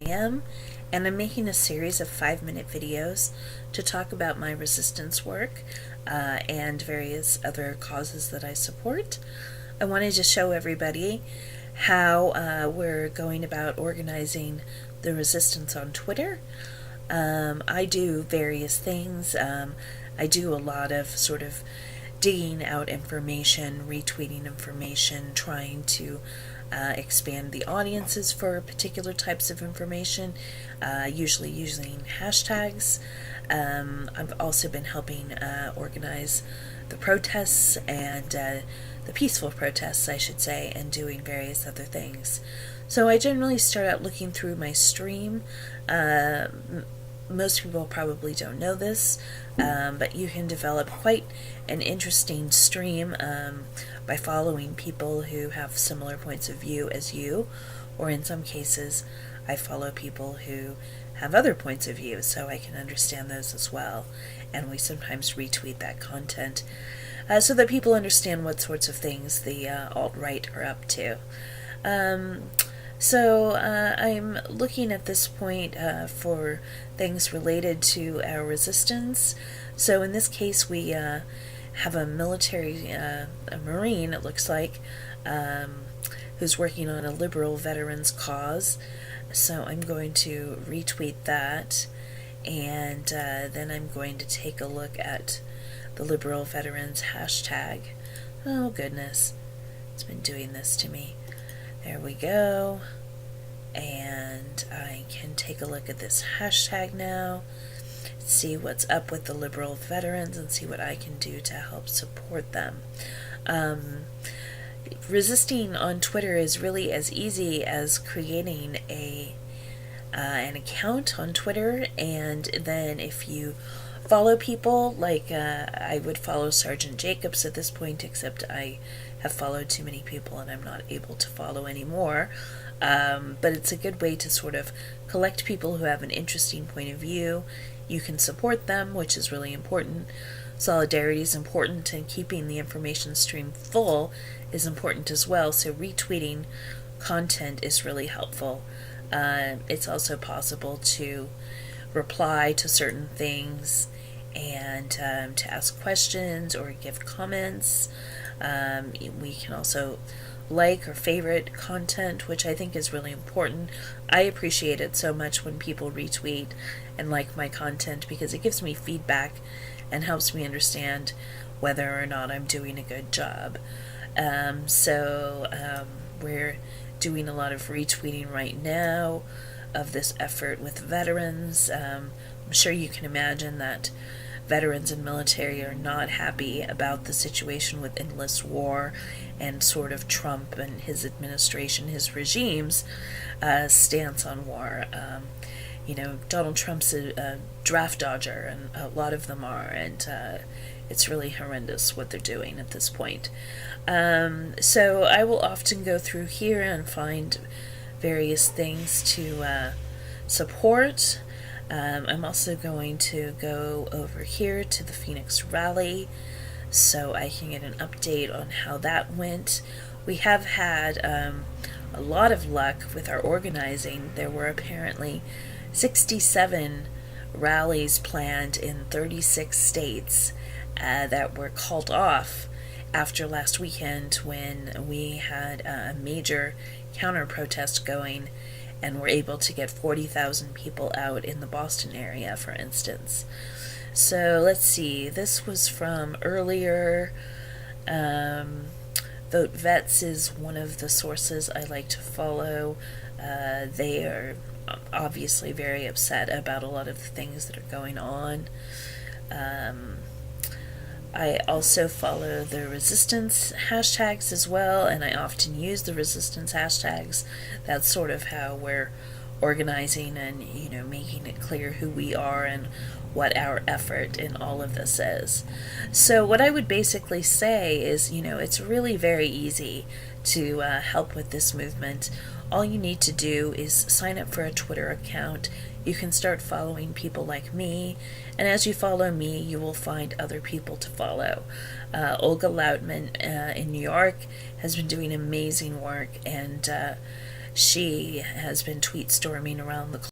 am, and I'm making a series of 5-minute videos to talk about my resistance work and various other causes that I support. I wanted to show everybody how we're going about organizing the resistance on Twitter. I do various things. I do a lot of sort of digging out information, retweeting information, trying to expand the audiences for particular types of information, usually using hashtags. I've also been helping organize the protests and the peaceful protests, I should say, and doing various other things. So I generally start out looking through my stream. Most people probably don't know this, but you can develop quite an interesting stream by following people who have similar points of view as you, or in some cases, I follow people who have other points of view, so I can understand those as well, and we sometimes retweet that content so that people understand what sorts of things the alt-right are up to. So I'm looking at this point for things related to our resistance. So in this case, we have a military, a Marine, it looks like, who's working on a liberal veterans cause. So I'm going to retweet that, and then I'm going to take a look at the liberal veterans hashtag. Oh goodness, it's been doing this to me. There we go. And I can take a look at this hashtag now, see what's up with the liberal veterans, and see what I can do to help support them. Resisting on Twitter is really as easy as creating an account on Twitter, and then if you follow people, like I would follow Sergeant Jacobs at this point, except I have followed too many people and I'm not able to follow anymore. But it's a good way to sort of collect people who have an interesting point of view. You can support them, which is really important. Solidarity is important, and keeping the information stream full is important as well, so retweeting content is really helpful. It's also possible to reply to certain things and to ask questions or give comments. We can also like or favorite content, which I think is really important. I appreciate it so much when people retweet and like my content because it gives me feedback and helps me understand whether or not I'm doing a good job. We're doing a lot of retweeting right now of this effort with veterans. I'm sure you can imagine that veterans and military are not happy about the situation with endless war and sort of Trump and his administration, his regime's stance on war. Donald Trump's a draft dodger, and a lot of them are, and it's really horrendous what they're doing at this point. So I will often go through here and find various things to support. I'm also going to go over here to the Phoenix rally so I can get an update on how that went. We have had a lot of luck with our organizing. There were apparently 67 rallies planned in 36 states that were called off after last weekend when we had a major counter-protest going and were able to get 40,000 people out in the Boston area, for instance. So let's see, this was from earlier. Vote Vets is one of the sources I like to follow. They are obviously very upset about a lot of the things that are going on. I also follow the resistance hashtags as well, and I often use the resistance hashtags. That's sort of how we're organizing and, making it clear who we are and what our effort in all of this is. So what I would basically say is, it's really very easy to help with this movement. All you need to do is sign up for a Twitter account. You can start following people like me, and as you follow me, you will find other people to follow. Olga Lautman in New York has been doing amazing work, and She has been tweet storming around the